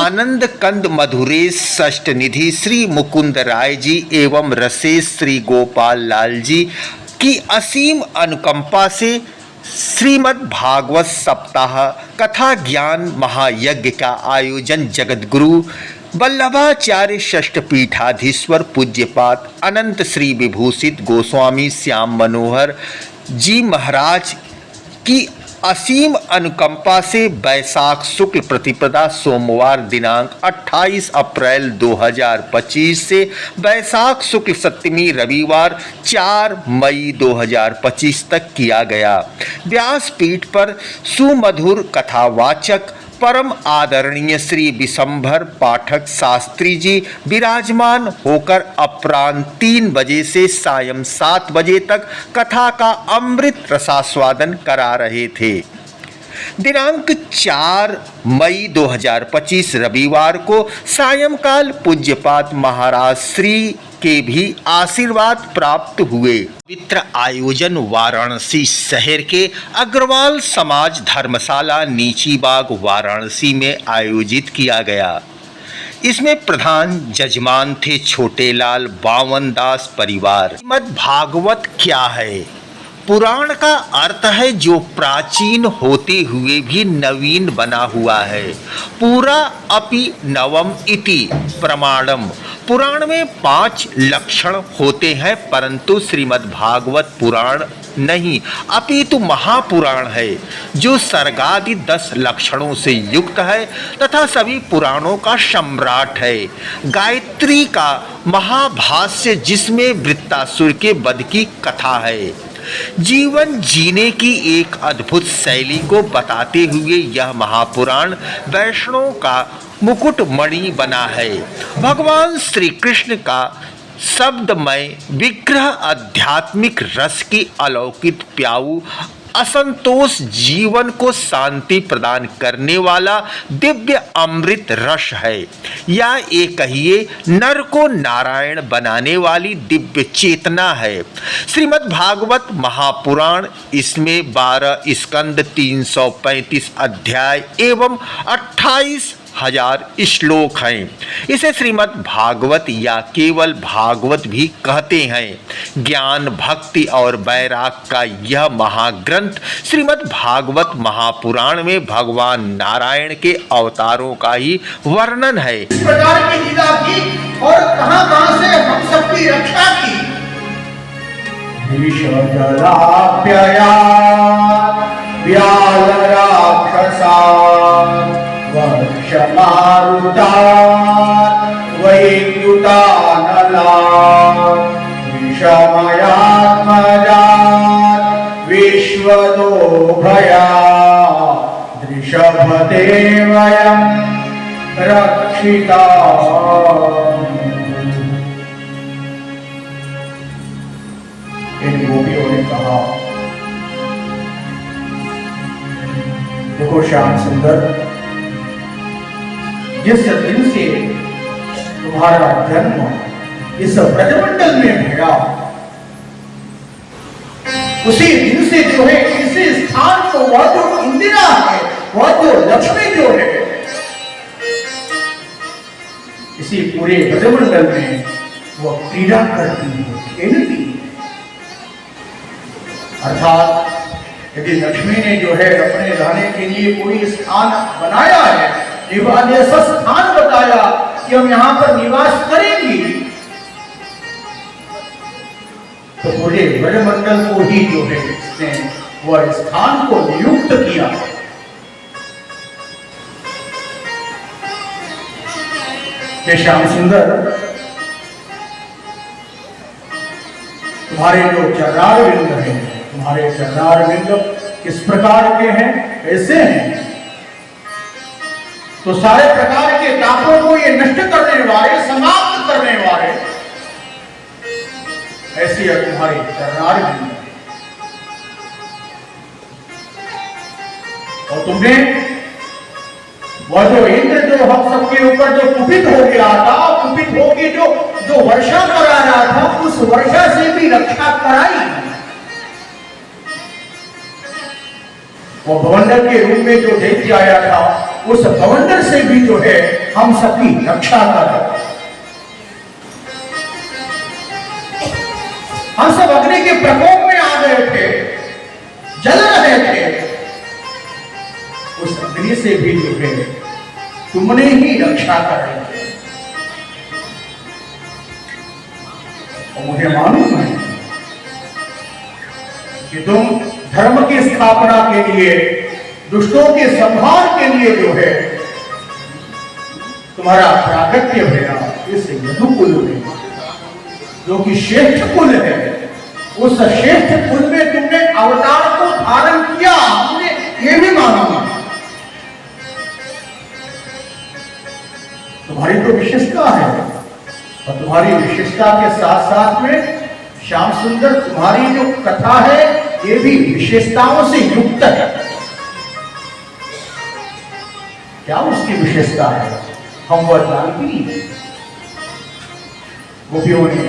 आनंद कंद मधुरेश षष्ठ निधि श्री मुकुंद राय जी एवं रसेश श्री गोपाल लाल जी की असीम अनुकंपा से श्रीमद् भागवत सप्ताह कथा ज्ञान महायज्ञ का आयोजन जगतगुरु वल्लभाचार्य षष्ठ पीठाधीश्वर पूज्यपाद अनंत श्री विभूषित गोस्वामी श्याम मनोहर जी महाराज की असीम अनुकंपा से वैशाख शुक्ल प्रतिपदा सोमवार दिनांक 28 अप्रैल 2025 से वैशाख शुक्ल सप्तमी रविवार 4 मई 2025 तक किया गया। व्यासपीठ पर सुमधुर कथावाचक परम आदरणीय श्री विशंभर पाठक शास्त्री जी विराजमान होकर अपराह्न 3 बजे से सायं 7 बजे तक कथा का अमृत रसास्वादन करा रहे थे। दिनांक 4 मई 2025 रविवार को सायंकाल पूज्यपाद महाराज श्री के भी आशीर्वाद प्राप्त हुए। पवित्र आयोजन वाराणसी शहर के अग्रवाल समाज धर्मशाला नीची बाग वाराणसी में आयोजित किया गया। इसमें प्रधान जजमान थे छोटेलाल बावन दास परिवार। श्रीमद् भागवत क्या है? पुराण का अर्थ है जो प्राचीन होते हुए भी नवीन बना हुआ है। पूरा अपि नवम इति प्रमाणम। पुराण में 5 लक्षण होते हैं, परंतु श्रीमद् भागवत पुराण नहीं अपितु महापुराण है जो सर्गादि 10 लक्षणों से युक्त है तथा सभी पुराणों का सम्राट है। गायत्री का महाभाष्य जिसमें वृत्तासुर के वध की कथा है। जीवन जीने की एक अद्भुत शैली को बताते हुए यह महापुराण वैष्णव का मुकुटमणि बना है। भगवान श्री कृष्ण का शब्दमय विग्रह आध्यात्मिक रस की अलौकिक प्याऊ असंतोष जीवन को शांति प्रदान करने वाला दिव्य अमृत रस है, या ये कहिए नर को नारायण बनाने वाली दिव्य चेतना है। श्रीमद् भागवत महापुराण, इसमें 12 स्कंद 335 अध्याय एवं 28,000 श्लोक हैं। इसे श्रीमद् भागवत या केवल भागवत भी कहते हैं। ज्ञान भक्ति और वैराग का यह महाग्रंथ श्रीमद् भागवत महापुराण में भगवान नारायण के अवतारों का ही वर्णन है। इस प्रकार की लीला की और कहां से हम सबकी रक्षा की। वक्षमारुता वैद्युतानला विषमयात्मजा विश्वतो भया दृषभते वयं रक्षिता। इन गोपियों ने कहा, देखो श्याम सुंदर, जिस दिन से तुम्हारा जन्म इस ब्रजमंडल में भरा, उसी दिन से जो है इसी स्थान को वह जो इंदिरा है, वह जो लक्ष्मी जो है, इसी पूरे ब्रजमंडल में वह क्रीड़ा करती है, खेलती है। अर्थात यदि लक्ष्मी ने जो है अपने रहने के लिए कोई स्थान बनाया है, ऐसा स्थान बताया कि हम यहाँ पर निवास करेंगे, तो पूरे ब्रजमंडल को ही जो है इसने वह स्थान को नियुक्त किया। हे श्याम सुंदर, तुम्हारे जो चरणारविंद हैं, तुम्हारे चरणारविंद किस प्रकार के हैं? ऐसे हैं तो सारे प्रकार के तापों को ये नष्ट करने वाले, समाप्त करने वाले, ऐसी है तुम्हारी चरणारविंद। और तुमने वह जो इंद्र जो हम सबके ऊपर जो कुपित हो गया था, कुपित होकर जो वर्षा करा रहा वर्षा से भी रक्षा कराई, वो भवंडर के रूप में जो दैत्य आया था, उस भवंडर से भी जो है हम सबकी रक्षा कर। हम सब अग्नि के प्रकोप में आ गए थे, जल रहे थे, उस अग्नि से भी जो है तुमने ही रक्षा कराई। और मुझे मालूम है कि तुम धर्म की स्थापना के लिए, दुष्टों के संहार के लिए जो है तुम्हारा प्रागट्य हुआ इस यदुकुल में, जो कि श्रेष्ठ कुल है, उस श्रेष्ठ कुल में तुमने अवतार को धारण किया, मुझे ये भी मालूम है। तुम्हारी तो विशेषता है, और तुम्हारी विशेषता के साथ साथ में श्याम सुंदर तुम्हारी जो कथा है ये भी विशेषताओं से युक्त है। क्या उसकी विशेषता है? हम वह जानती हैं। गोपियों ने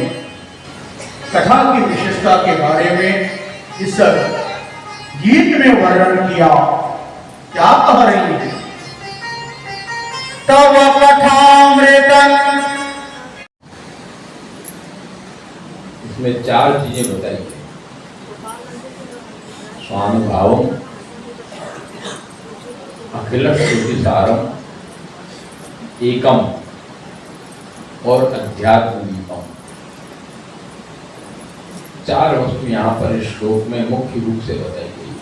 कथा की विशेषता के बारे में इस गीत में वर्णन किया। क्या कह रही है? तव कथामृतम, इसमें 4 चीजें बताई गई। स्वानुभावम, अखिल श्रुति सारम, एकम और अध्यात्म दीपम। 4 वस्तु यहाँ पर इस श्लोक में मुख्य रूप से बताई गई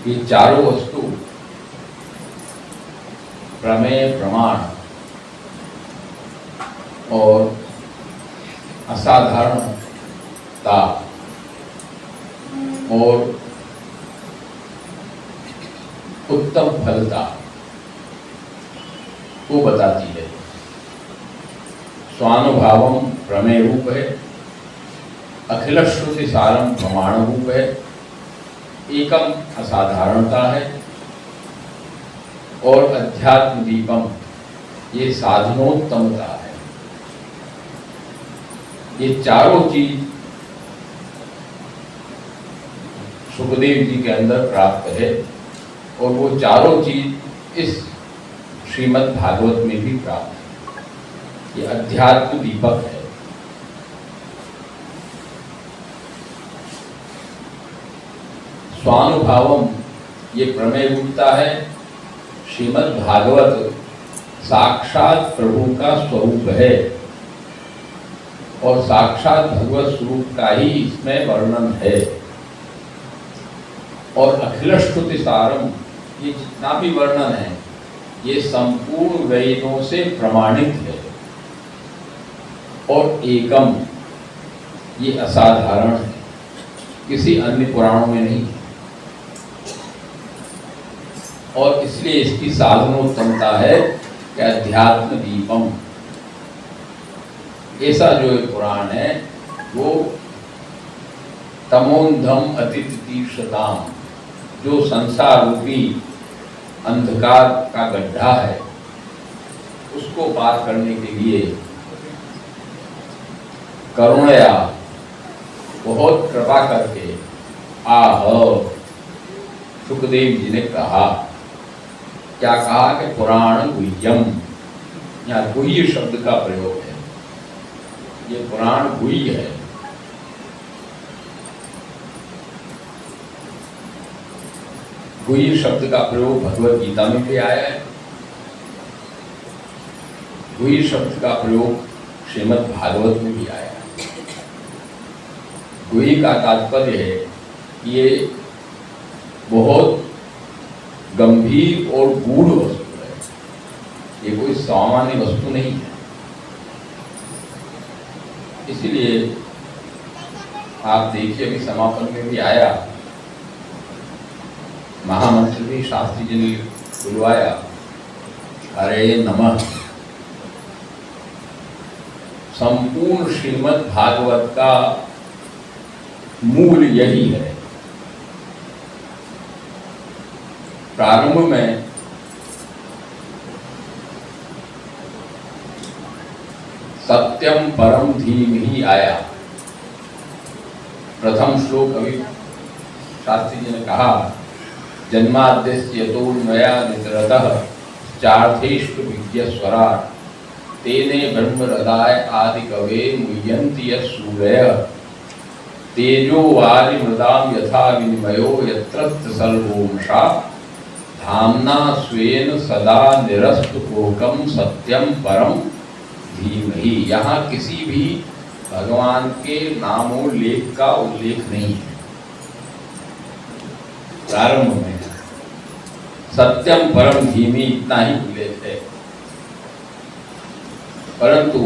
है। ये चारों वस्तु प्रमेय, प्रमाण और असाधारणता और उत्तम फलता को बताती है। स्वानुभावम प्रमेय रूप है, अखिल श्रुति सारम प्रमाण रूप है, एकम असाधारणता है और अध्यात्म दीपम ये साधनोत्तमता है। ये चारों चीज सुखदेव जी के अंदर प्राप्त है और वो चारों चीज इस श्रीमद् भागवत में भी प्राप्त है। ये अध्यात्म दीपक है। स्वानुभावम ये प्रमेय रूपता है। श्रीमद् भागवत साक्षात प्रभु का स्वरूप है और साक्षात भगवत स्वरूप का ही इसमें वर्णन है। और अखिल श्रुति सारम ये जितना भी वर्णन है ये संपूर्ण वेदों से प्रमाणित है। और एकम ये असाधारण है, किसी अन्य पुराणों में नहीं है और इसलिए इसकी साधनोत्तमता है कि अध्यात्म दीपम। ऐसा जो पुराण है वो तमोंधम अतितीक्षताम, जो संसार रूपी अंधकार का गड्ढा है उसको पार करने के लिए करुणया बहुत कृपा करके आह सुखदेव जी ने कहा। क्या कहा कि पुराण गुह्यम, यहाँ गुह्य शब्द का प्रयोग है। ये पुराण गुह्य है। गुह्य शब्द का प्रयोग भगवत गीता में भी आया है। गुह्य शब्द का प्रयोग श्रीमद् भागवत में भी आया है। गुह्य का तात्पर्य है कि ये बहुत गंभीर और गूढ़ वस्तु है। ये कोई सामान्य वस्तु नहीं है। इसलिए आप देखिए अभी समापन में भी आया, महामंत्र भी शास्त्री जी ने बुलवाया, हरे नमः। संपूर्ण श्रीमद् भागवत का मूल यही है। प्रारंभ में सत्यम परम धीमहि आया। प्रथम श्लोक अभी शास्त्री जी ने कहा, जन्माद्यस्य यतोन्मयादितरतः चार्थेषु विज्ञस्वराट् तेने ब्रह्महृदाय आदि कवे मुह्यन्ति यः सूरयः तेजो वारि मृदाम यथा विनिमयो यत्र सर्वोंषा धाम्ना स्वेन सदा निरस्तकुहकं सत्यम परम धीमहि। यहाँ किसी भी भगवान के नामोल्लेख का उल्लेख नहीं है। प्रारंभ में सत्यम परम धीमी इतना ही उल्लेख है, परंतु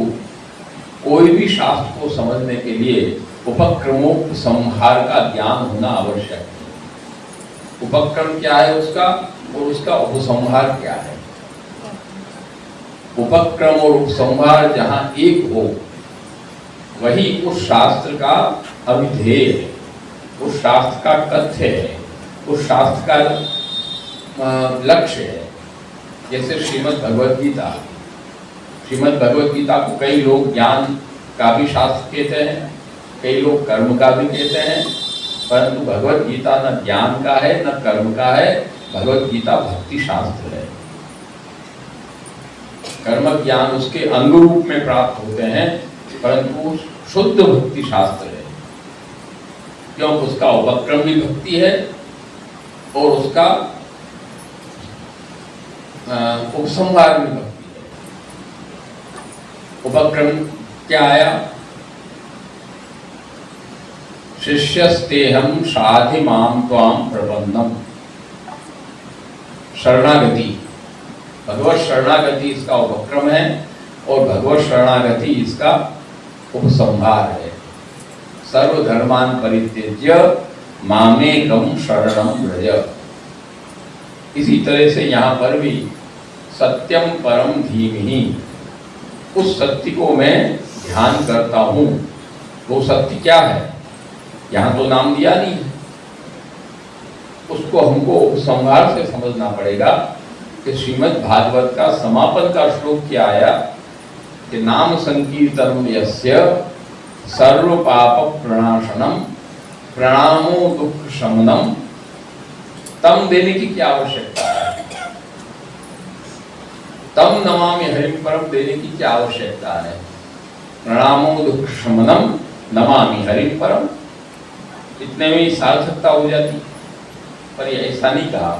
कोई भी शास्त्र को समझने के लिए उपक्रमोपसंहार का ज्ञान होना आवश्यक है। उपक्रम क्या है उसका, और उसका उपसंहार क्या है। उपक्रम और उपसंहार जहां एक हो वही उस शास्त्र का अभिधेय है, उस शास्त्र का तथ्य है, उस शास्त्र का लक्ष्य है। जैसे श्रीमद् भगवद गीता, श्रीमद् भगवद गीता को कई लोग ज्ञान का भी शास्त्र कहते हैं, कई लोग कर्म का भी कहते हैं, परंतु भगवद गीता न ज्ञान का है न कर्म का है। भगवद गीता भक्ति शास्त्र है। कर्म ज्ञान उसके अंग रूप में प्राप्त होते हैं, परंतु शुद्ध भक्ति शास्त्र है, क्योंकि उसका उपक्रम भी भक्ति है और उसका उपसंहार भी भक्ति है। उपक्रम क्या आया, शिष्यस्तेहं साधि मां त्वां प्रपन्नम। शरणागति, भगवत शरणागति इसका उपक्रम है और भगवत शरणागति इसका उपसंहार है। सर्वधर्मान् परित्यज्य मामेकं शरणं व्रज। इसी तरह से यहाँ पर भी सत्यम परम धीमहि, उस सत्य को मैं ध्यान करता हूँ। वो सत्य क्या है, यहाँ तो नाम दिया नहीं है, उसको हमको उपसंहार से समझना पड़ेगा कि श्रीमद् भागवत का समापन का श्लोक क्या आया कि नाम संकीर्तनम यस्य सर्व पाप प्रणाशनम प्रणामो दुख शमनम। तम देने की क्या आवश्यकता है, तम नमामि हरिम परम देने की क्या आवश्यकता है। प्रणामो दुख शमनम नमामि हरिम परम, इतने में ही सार्थकता हो जाती। पर ये ऐसा नहीं कहा,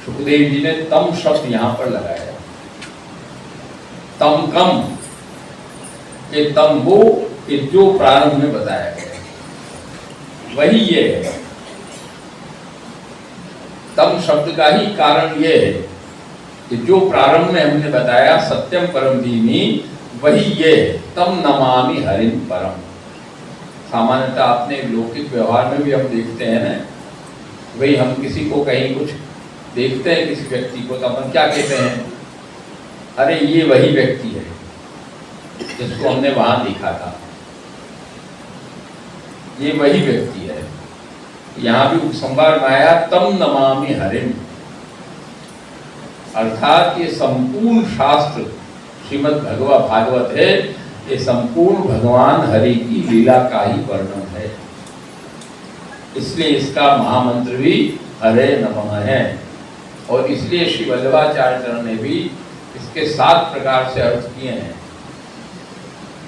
सुखदेव जी ने तम शब्द यहां पर लगाया। तम कम के तम वो कि जो प्रारंभ में बताया गया वही ये है। तम शब्द का ही कारण ये है कि जो प्रारंभ में हमने बताया सत्यम परम धीमी, वही ये है। तम नमामि हरिम परम। सामान्यतः अपने लौकिक व्यवहार में भी हम देखते हैं ना, वही हम किसी को कहीं कुछ देखते हैं, किसी व्यक्ति को, तो अपन क्या कहते हैं, अरे ये वही व्यक्ति है जिसको हमने वहां देखा था, ये वही व्यक्ति है। यहाँ भी उपसंहार में आया तम नमामि हरिम, अर्थात ये संपूर्ण शास्त्र श्रीमद् भागवत है, ये संपूर्ण भगवान हरि की लीला का ही वर्णन है। इसलिए इसका महामंत्र भी हरे नमः है। और इसलिए श्री वल्लभाचार्य चरण ने भी इसके 7 प्रकार से अर्थ किए हैं।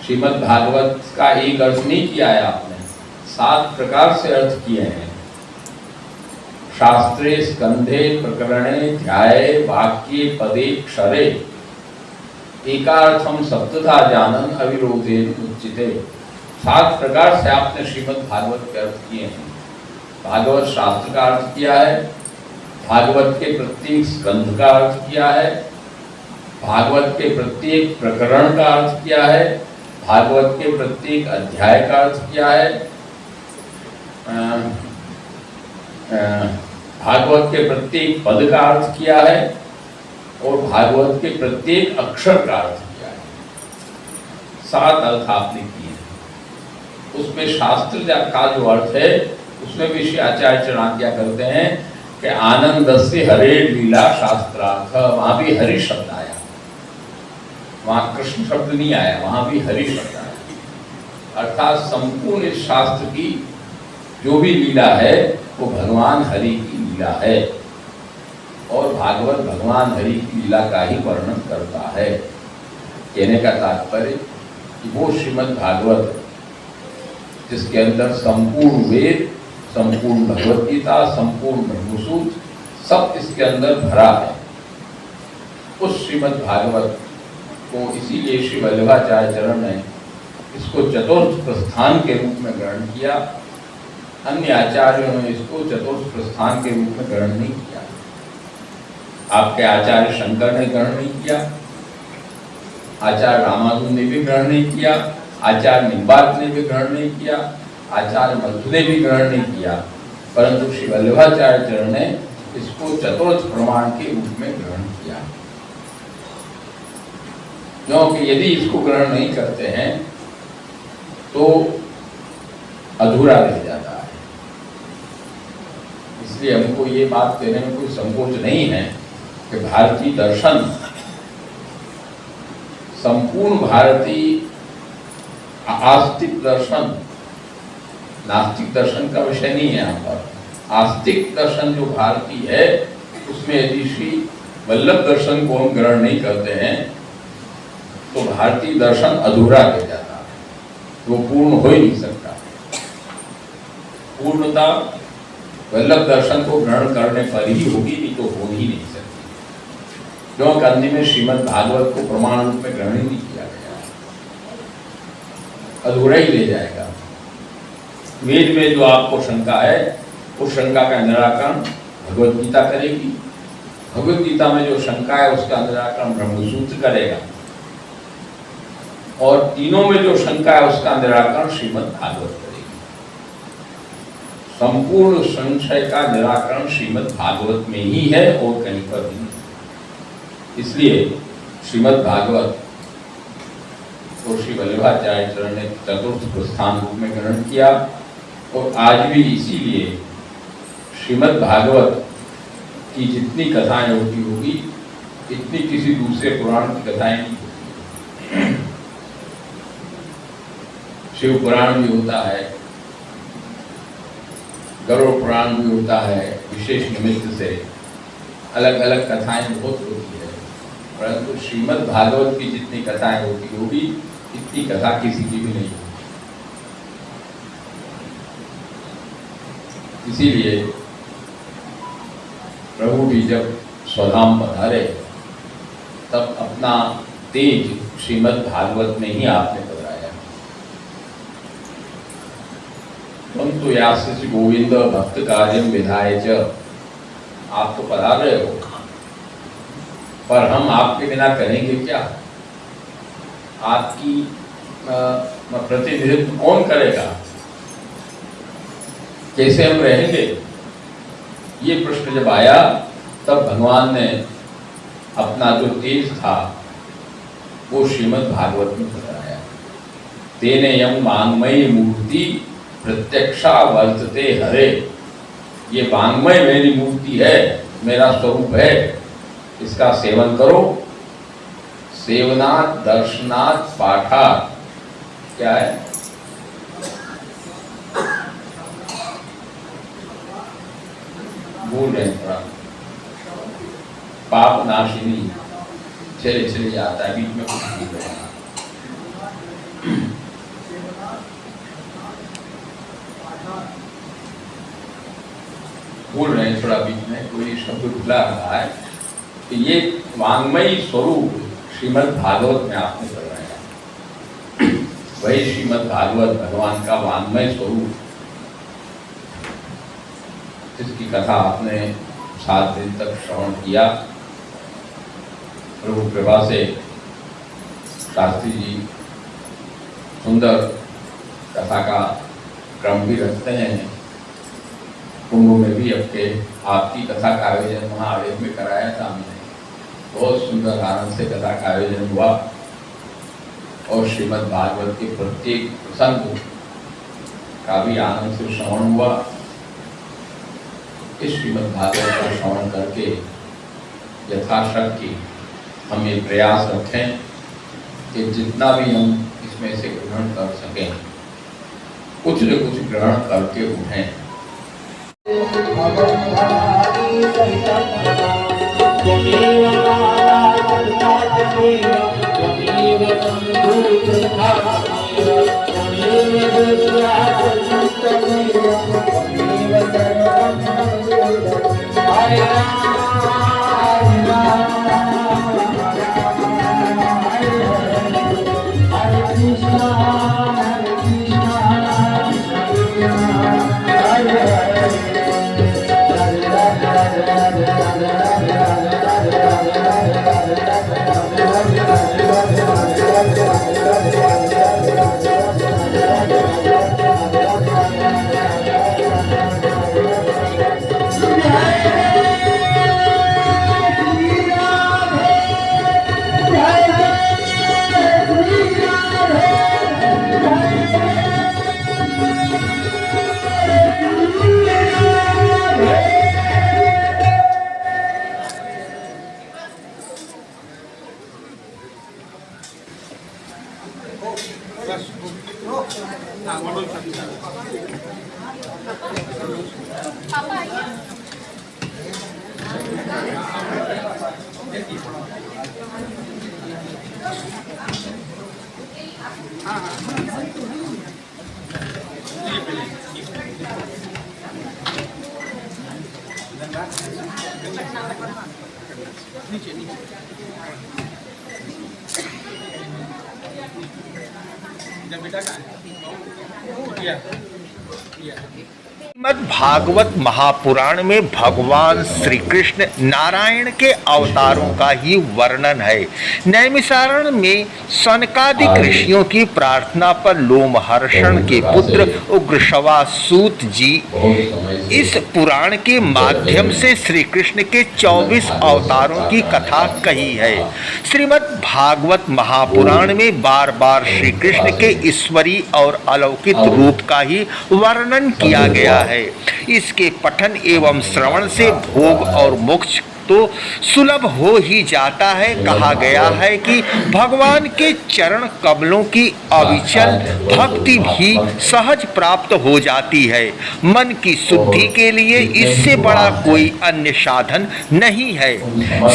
श्रीमद् भागवत का एक अर्थ नहीं किया है आपने, 7 प्रकार से अर्थ किए हैं। शास्त्रे स्कंधे प्रकरणे ध्याये वाक्ये पदे क्षरे एकार्थम सप्तधा जानन अविरोधेन उच्चिते। 7 प्रकार से आपने श्रीमद् भागवत के अर्थ किए हैं। भागवत शास्त्र का अर्थ किया है, भागवत के प्रत्येक स्कंध का अर्थ किया है, भागवत के प्रत्येक प्रकरण का अर्थ किया है, भागवत के प्रत्येक अध्याय का अर्थ किया है, भागवत के प्रत्येक पद का अर्थ किया है और भागवत के प्रत्येक अक्षर का अर्थ किया है। 7 अर्थ आपने किए। उसमें शास्त्र का जो अर्थ है उसमें भी श्री आचार्य चरण आज्ञा करते हैं कि आनंद से हरे लीला शास्त्रार्थ, वहां भी हरि शब्द आया। वहाँ कृष्ण शब्द नहीं आया, वहाँ भी हरि शब्द आया। अर्थात संपूर्ण इस शास्त्र की जो भी लीला है वो भगवान हरि की लीला है, और भागवत भगवान हरि की लीला का ही वर्णन करता है। कहने का तात्पर्य कि वो श्रीमद् भागवत जिसके अंदर संपूर्ण वेद, संपूर्ण भगवत गीता, संपूर्ण ब्रह्मसूत्र सब इसके अंदर भरा है, उस श्रीमद् भागवत को इसीलिए श्री वल्लभाचार्य चरण ने इसको चतुर्थ प्रस्थान के रूप में ग्रहण किया। अन्य आचार्यों ने इसको चतुर्थ प्रस्थान के रूप में ग्रहण नहीं किया। आपके आचार्य शंकर ने ग्रहण नहीं किया, आचार्य रामानुज ने भी ग्रहण नहीं किया, आचार्य निम्बार्क ने भी ग्रहण नहीं किया, आचार्य मध्व ने भी ग्रहण नहीं किया, परंतु श्री वल्लभाचार्य चरण ने इसको चतुर्थ प्रमाण के रूप में ग्रहण किया। क्योंकि यदि इसको ग्रहण नहीं करते हैं तो अधूरा रह जाता है। इसलिए हमको ये बात कहने में कोई संकोच नहीं है कि भारतीय दर्शन, संपूर्ण भारतीय आस्तिक दर्शन, नास्तिक दर्शन का विषय नहीं है यहाँ पर, आस्तिक दर्शन जो भारतीय है उसमें यदि श्री वल्लभ दर्शन को हम ग्रहण नहीं करते हैं तो भारतीय दर्शन अधूरा रह जाता है, वो पूर्ण हो ही नहीं सकता। पूर्णता वल्लभ दर्शन को ग्रहण करने पर ही होगी, नहीं तो हो ही नहीं सकती। क्योंकि अन्य में श्रीमद् भागवत को प्रमाण रूप में ग्रहण ही नहीं किया गया, अधूरा ही रह जाएगा। वेद में जो आपको शंका है उस शंका का निराकरण भगवत गीता करेगी, भगवत गीता में जो शंका है उसका निराकरण ब्रह्मसूत्र करेगा, और तीनों में जो शंका है उसका निराकरण श्रीमद् भागवत करेगी। संपूर्ण संशय का निराकरण श्रीमद् भागवत में ही है और कहीं पर भी नहीं। इसलिए श्रीमद् भागवत को श्री वल्लभाचार्य चरण ने चतुर्थ प्रस्थान रूप में ग्रहण किया, और आज भी इसीलिए श्रीमद् भागवत की जितनी कथाएं होती होगी इतनी किसी दूसरे पुराण की कथाएं नहीं होती। शिव पुराण भी होता है, गरुड़ पुराण भी होता है, विशेष निमित्त से अलग अलग कथाएं बहुत होती है, परंतु श्रीमद् भागवत की जितनी कथाएं होती होगी इतनी कथा किसी की भी नहीं होती। इसीलिए प्रभु भी जब स्वधाम पधारे तब अपना तेज श्रीमद् भागवत में ही आपने बताया। परंतु यास्ति गोविंद भक्त कार्यम विधाय च, आप तो पधार रहे हो, पर हम आपके बिना करेंगे क्या? आपकी प्रतिनिधित्व कौन करेगा? कैसे हम रहेंगे? ये प्रश्न जब आया तब भगवान ने अपना जो तेज था वो श्रीमद् भागवत में बताया। तेने यम वांग्मयी मूर्ति प्रत्यक्षा वर्तते हरे, ये वांग्मय मेरी मूर्ति है, मेरा स्वरूप है, इसका सेवन करो। सेवनात् दर्शनात् पाठात्, क्या है? भूल रहे थोड़ा, पाप नाशिनी, चले चले जाता है, बीच में कुछ भूल रहे हैं। बोल रहे हैं थोड़ा बीच में, कोई शब्द भूला रहा है कि ये वांग्मयी स्वरूप श्रीमद् भागवत में आपने बताया। वही श्रीमद् भागवत भगवान का वांग्मय स्वरूप, जिसकी कथा आपने 7 दिन तक श्रवण किया। प्रभु कृपा से शास्त्री जी सुंदर कथा का क्रम भी रखते हैं। कुंभ में भी आपकी कथा का आयोजन वहाँ आवेश में कराया था हमने, बहुत सुंदर आनंद से कथा का आयोजन हुआ, और श्रीमद् भागवत के प्रत्येक प्रसंग का भी आनंद से श्रवण हुआ। इस श्रीमद् भागवत का श्रवण करके यथाशक्ति हम ये प्रयास रखें कि जितना भी हम इसमें से ग्रहण कर सकें, कुछ न कुछ ग्रहण करके उठें। श्रीमद् भागवत महापुराण में भगवान श्री कृष्ण नारायण के अवतारों का ही वर्णन है। नैमिषारण्य में सनकादिक ऋषियों की प्रार्थना पर लोमहर्षण के पुत्र उग्रश्रवा सूत जी इस पुराण के माध्यम से श्री कृष्ण के 24 अवतारों की कथा कही है। श्रीमद् भागवत महापुराण में बार बार श्री कृष्ण के ईश्वरीय और अलौकिक रूप का ही वर्णन किया गया है। इसके पठन एवं श्रवण से भोग और मोक्ष तो सुलभ हो ही जाता है। कहा गया है कि भगवान के चरण कमलों की अविचल भक्ति भी सहज प्राप्त हो जाती है। मन की शुद्धि के लिए इससे बड़ा कोई अन्य साधन नहीं है।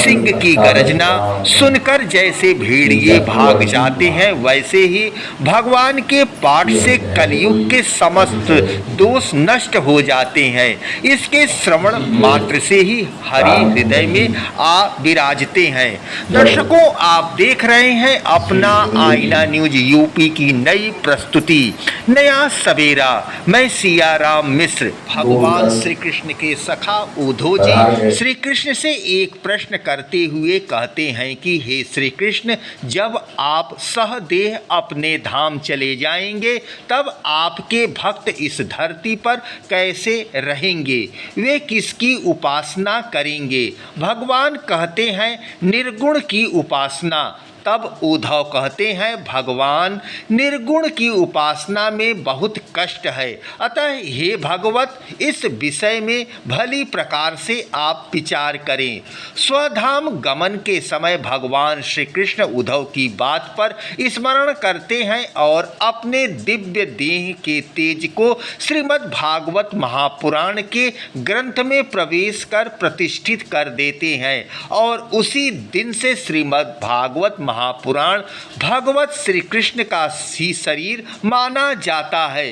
सिंह की गर्जना सुनकर जैसे भेड़िए भाग जाते हैं, वैसे ही भगवान के पाठ से कलयुग के समस्त दोष नष्ट हो जाते हैं। इसके श्रवण मात्र से ही हरि हृदय में आ विराजते हैं। दर्शकों, आप देख रहे हैं अपना आईना न्यूज यूपी की नई प्रस्तुति नया सवेरा। मैं सियाराम मिश्र। भगवान श्री कृष्ण के सखा उद्धव जी श्री कृष्ण से एक प्रश्न करते हुए कहते हैं कि हे श्री कृष्ण, जब आप सहदेह अपने धाम चले जाएंगे तब आपके भक्त इस धरती पर कैसे रहेंगे? वे किसकी उपासना करेंगे? भगवान कहते हैं निर्गुण की उपासना। तब उद्धव कहते हैं भगवान, निर्गुण की उपासना में बहुत कष्ट है, अतः हे भगवत इस विषय में भली प्रकार से आप विचार करें। स्वधाम गमन के समय भगवान श्री कृष्ण उद्धव की बात पर स्मरण करते हैं और अपने दिव्य देह के तेज को श्रीमद् भागवत महापुराण के ग्रंथ में प्रवेश कर प्रतिष्ठित कर देते हैं और उसी दिन से श्रीमद् भागवत महापुराण भगवत श्री कृष्ण का ही शरीर माना जाता है।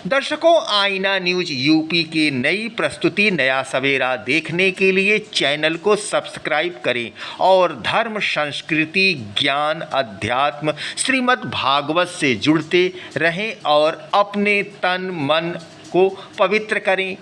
दर्शकों, आईना न्यूज यूपी की नई प्रस्तुति नया सवेरा देखने के लिए चैनल को सब्सक्राइब करें और धर्म, संस्कृति, ज्ञान, अध्यात्म, श्रीमद् भागवत से जुड़ते रहें और अपने तन मन को पवित्र करें।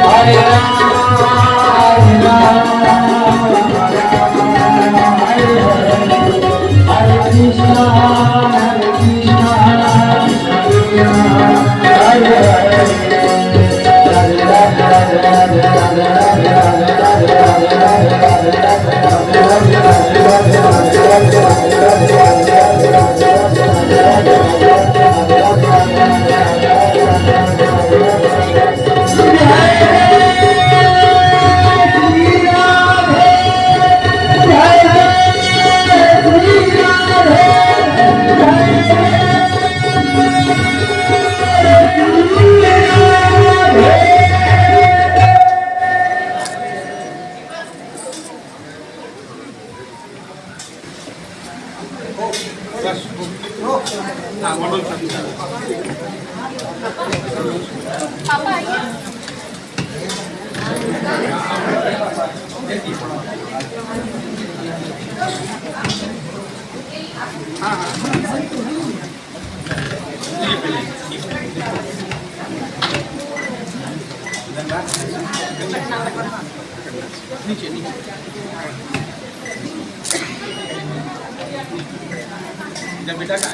Hare बेटा का